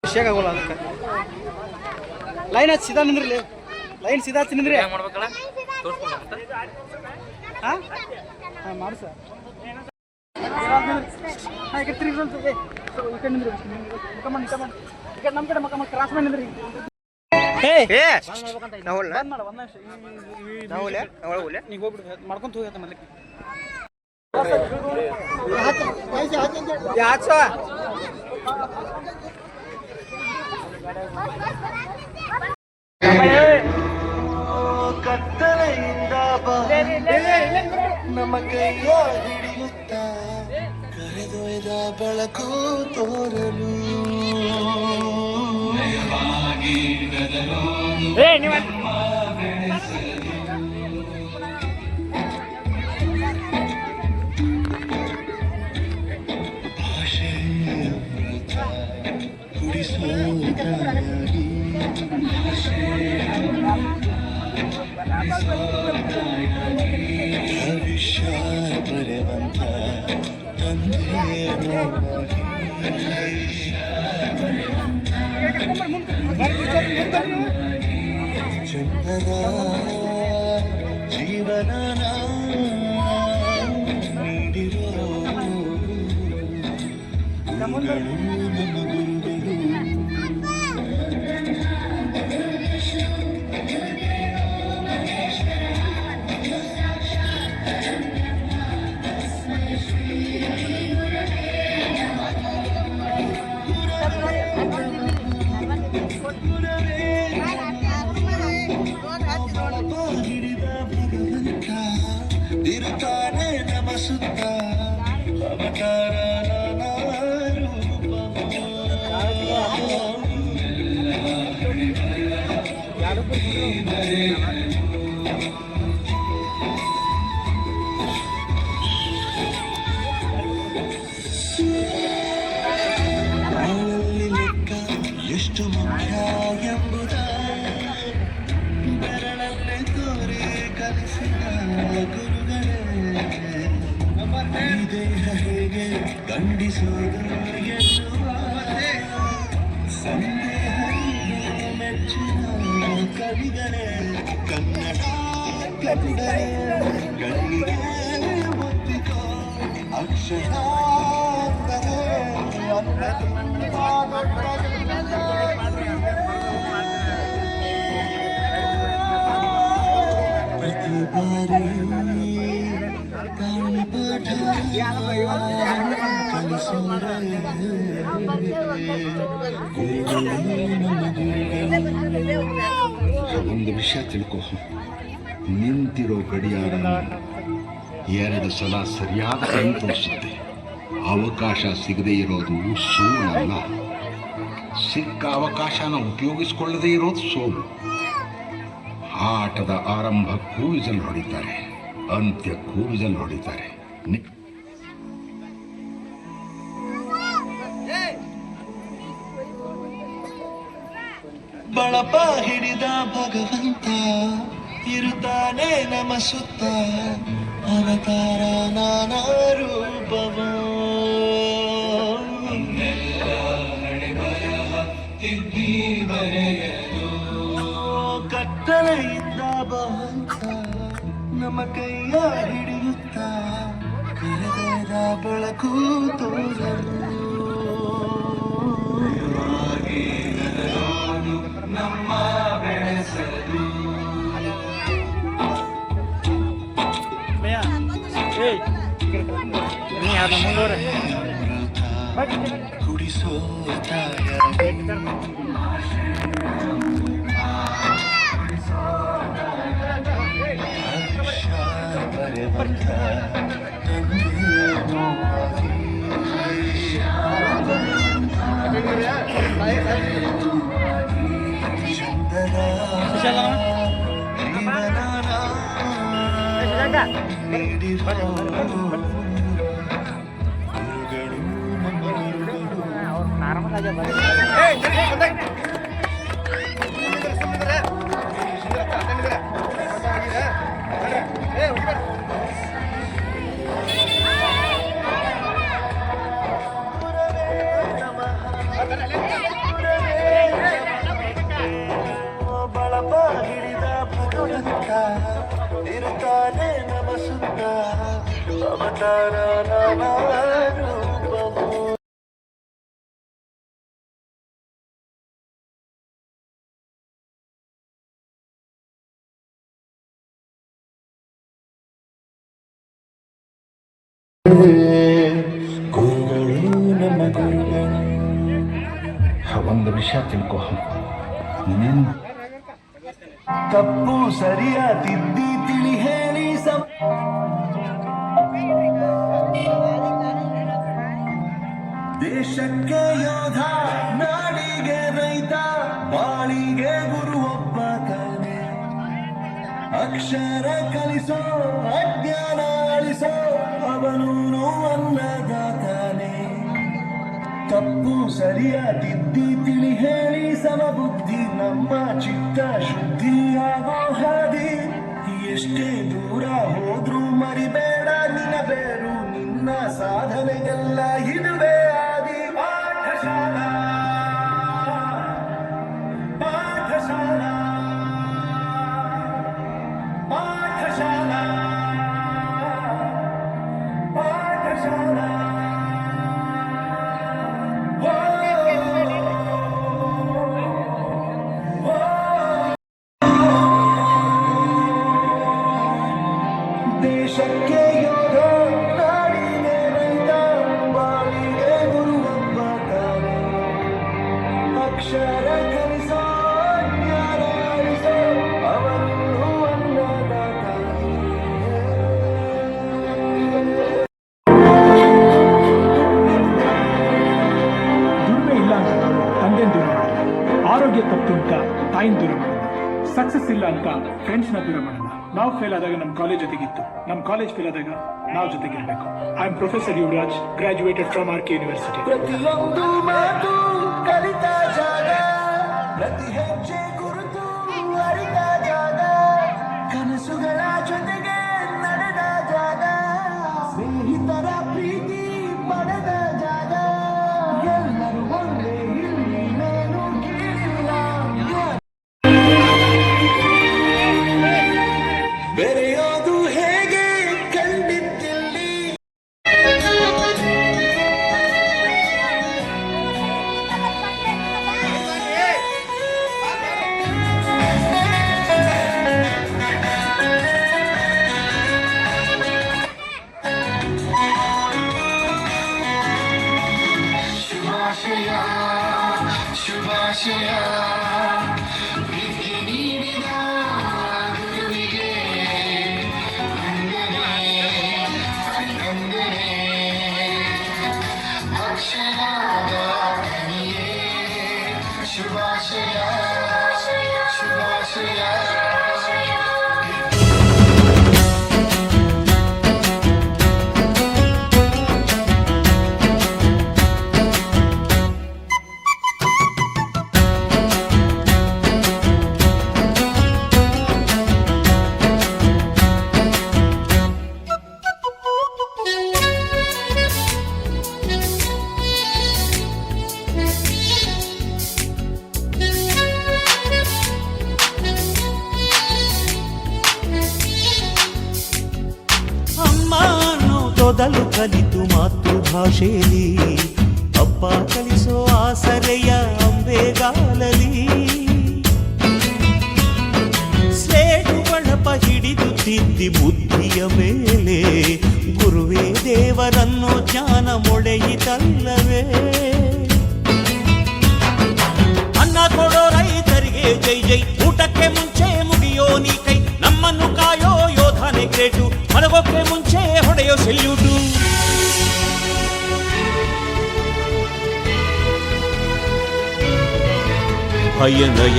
ವಿಷಯಗಾಗೋಲ್ಲ ಅದಕ್ಕೆ ಲೈನ್ ಹಚ್ಚಿ ಸೀದಾ ನಿಂದ್ರಿ ಲೈನ್ ಸೀದಾ ಹಚ್ಚಿ ನಿಂದ್ರಿ ಮಾಡ್ಬೇಕಲ್ಲ ಹಾಂ ಹಾಂ ಮಾಡು ಸರ್ ಹಾಂ ಈಗ ತಿರುಗಿ ಸ್ವಲ್ಪ ಈ ಕಡೆ ನಿಂದ್ರಿ ಈ ಕಡೆ ನಮ್ಮ ಕಡೆ ಮಕ್ಕ ಕ್ರಾಸ್ ಮಾಡಿ ನಿಂದ್ರಿ ನೀವು ಹೋಗ್ಬಿಡು ಮಾಡ್ಕೊಂತ ಹೋಗಿ ಮೊದಲಿಗೆ ಕತ್ತಲೆಯಿಂದ ನಮಗೈಯ ಹಿಡಿಯುತ್ತ ಕರೆದೊಯ್ದ ಬೆಳಕು ತೋರಲು ಭವಿಷ್ಯ ಬರೆವಂತ ತಂದೆಯೋ ಚಂದನ ಜೀವನ ನೀಡಿರೋ ಗುರುಗಳು ನಮ್ಮ ಗುರುಗಳು ಇರುತ್ತಾನೆ ನಮ ಸುತ್ತ ಅವತಾರ ಬಾಳಲ್ಲಿ ಲೆಕ್ಕ ಎಷ್ಟು ಮುಖ್ಯ ಎಂಬುದ ಬೆರಳಲ್ಲೇ ತೋರಿ ಕಲಿಸಿದ ಗುರುಗಳೇ ಈ ದೇಹ ಹೇಗೆ ಖಂಡಿಸೋದು ಎನ್ನುವ ಸಂದೇಹ ಮೆಚ್ಚಿನ ಕವಿಗಳೇ ಕನ್ನಡ ಕಂಡರೆ ಗಳಿಗೆ ಒತ್ತಿಕೋ ಅಕ್ಷರ ಪ್ರತಿ ಬಾರಿ ಒಂದು ವಿಷಯ ತಿಳ್ಕೊ, ನಿಂತಿರೋ ಗಡಿಯಾರ 2 ಸಲ ಸರಿಯಾದ ಟೈಮ್ ತೋರಿಸುತ್ತೆ. ಅವಕಾಶ ಸಿಗದೇ ಇರೋದು ಸೋಲಲ್ಲ, ಸಿಕ್ಕ ಅವಕಾಶನ ಉಪಯೋಗಿಸಿಕೊಳ್ಳದೇ ಇರೋದು ಸೋಲು. ಆಟದ ಆರಂಭಕ್ಕೂ ವಿಜಲ್ ಹೊಡಿತಾರೆ, ಅಂತ್ಯಕ್ಕೂ ವಿಜಲ್ ಹೊಡಿತಾರೆ. ಬಳಪ ಹಿಡಿದ ಭಗವಂತ ಇರುತ್ತಾನೆ ನಮ ಸುತ್ತ ಅವತಾರ ನಾನಾ ರೂಪವ ಕತ್ತಲೆಯಿಂದ ಭಗವಂತ ನಮ್ಮ ಕೈಯ ಹಿಡಿಯುತ್ತ ಕರೆದ ಬೆಳಕು ತೋರಲು ನಮ್ಮ ಬೆಳೆಸಲು ಕುಡಿಸೋ ಚಂದನ ಜೀವನ ನೀಡಿರೋ ಗುರುಗಳು ನಮ್ಮ ಗುರುಗಳು. ಬಳಪ ಹಿಡಿದ ಭಗವಂತ ಇರುತ್ತಾನೆ ನಮ ಸುತ್ತ ಅವತಾರ ರೂಪವು. ಗುರುಗಳು ನಮ್ಮ ಗುರುಗಳು. ಒಂದು ವಿಷಯ ತಿಳ್ಕೊ, ನೀನ್ ತಪ್ಪು ಸರಿಯ ತಿದ್ದಿ ತಿಳಿ ಹೇಳಿ ದೇಶಕ್ಕೆ ಯೋಧ, ನಾಡಿಗೆ ರೈತ, ಬಾಳಿಗೆ ಗುರು ಒಬ್ಬ ತಾನೆ. ಅಕ್ಷರ ಕಲಿಸೋ ಅಜ್ಞಾನ ಅಳಿಸೋ ಅವನೂನು ಅನ್ನದಾತಾನೆ. ತಪ್ಪು ಸರಿಯ ತಿದ್ದಿ ತಿಳಿ ಹೇಳಿ ಸಮಬುದ್ಧಿ ನಮ್ಮ ಚಿತ್ತ ಶುದ್ಧಿಯಾಗೋ ಹಾದಿ. ಎಷ್ಟೇ ದೂರ ಹೋದ್ರೂ ಮರಿಬೇಡ ನಿನ್ನ ಬೇರು, ನಿನ್ನ ಸಾಧನೆಗೆಲ್ಲ ಇದುವೇ ಆದಿ. ಪಾಠಶಾಲಾ ಪಾಠಶಾಲಾ ಪಾಠಶಾಲಾ ಪಾಠಶಾಲಾ. ದೇಶಕ್ಕೆ ಯೋಧ, ನಾಡಿಗೆ ರೈತ, ಬಾಳಿಗೆ ಗುರು ಒಬ್ಬ ತಾನೆ. ಅಕ್ಷರ ಕಲಿಸೋ ಜ್ಞಾನ ಅಳಿಸೋ ಅವನು ಅನ್ನದಾತಾನೆ. ದುಡಿಮೆ ಇಲ್ಲ ಅಂತ ತಂದೆ ದೂರ ಮಾಡೋಣ, ಆರೋಗ್ಯ ತಪ್ಪು ಅಂತ ತಾಯಿನ ದೂರ ಮಾಡೋಣ, ಸಕ್ಸಸ್ ಇಲ್ಲ ಅಂತ ಫ್ರೆಂಡ್ಸ್ನ ದೂರ ಮಾಡೋಣ. ನಾವು ಫೇಲ್ ಆದಾಗ ನಮ್ಮ ಕಾಲೇಜ್ ಜೊತೆಗಿತ್ತು, ನಮ್ಮ ಕಾಲೇಜ್ ಫೇಲ್ ಆದಾಗ ನಾವು ಜೊತೆಗಿರ್ಬೇಕು. I am professor Yuvraj, graduated from RK university. ಪ್ರತಿಯೊಂದು ಮಾತು ಕಲಿತ ಜಾಗ, ಪ್ರತಿ ಹೆಜ್ಜೆ ಗುರುತು ಅರಿತ ಜಾಗ, ಕನಸುಗಳ ಜೊತೆಗೆ ನಡೆದ ಜಾಗ, ಸ್ನೇಹಿತರ ಪ್ರೀತಿ ಪಡೆದ ಜಾಗ. ಎಲ್ಲರೂ ಒಂದೇ, ಇಲ್ಲಿ ಮೇಲೂ ಕೀಳಿಲ್ಲ. ಬೆರೆಯೋದು ಹೇಗೆ ಕಂಡಿದ್ದಿಲ್ಲಿ. ಶುಭಾಶಯ ಶುಭಾಶಯ ಪ್ರೀತಿ ನೀಡಿದ ಗುರುವಿಗೆ ವಂದನೆ. ಅಕ್ಷರಾದ ಕನಿಯೇ ಶುಭಾಶಯ ಶುಭಾಶಯ. ಮೊದಲು ಕಲಿತು ಮಾತೃಭಾಷೆಯಲ್ಲಿ, ಅಪ್ಪ ಕಲಿಸೋ ಆಸರೆಯ ಅಂಬೆಗಾಲಲಿ. ಸ್ಲೇಟು ಬಳಪ ಹಿಡಿದು ತಿದ್ದಿ ಬುದ್ಧಿಯ ಮೇಲೆ, ಗುರುವೇ ದೇವರನ್ನು ಜ್ಞಾನ ಮೊಳೆಯಿತಲ್ಲವೇ. ಅನ್ನ ಕೊಡೋ ರೈತರಿಗೆ ಜೈ ಜೈ, ಊಟಕ್ಕೆ ಮುಂಚೆ ಮುಗಿಯೋ ನೀ ಕೈ, ನಮ್ಮನ್ನು ಕಾಯೋ ಯೋಧನೆ ಗ್ರೇಟು, ಮಲಗೋಕ್ಕೆ ಮುಂಚೆ ಹೊಡೆಯೋ salute. ಭಯನಯ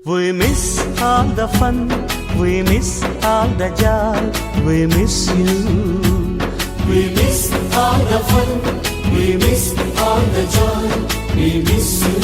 We miss all the fun, we miss all the joy, we miss you. We miss all the fun, we miss all the joy, we miss you.